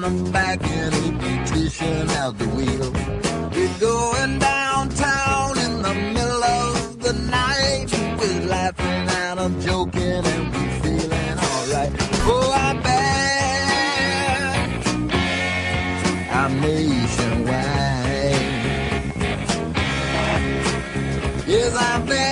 the back and a petition out the wheel. We're going downtown in the middle of the night. We're laughing and I'm joking and we're feeling alright. Oh, I'm back. I'm nationwide. Yes, I'm back.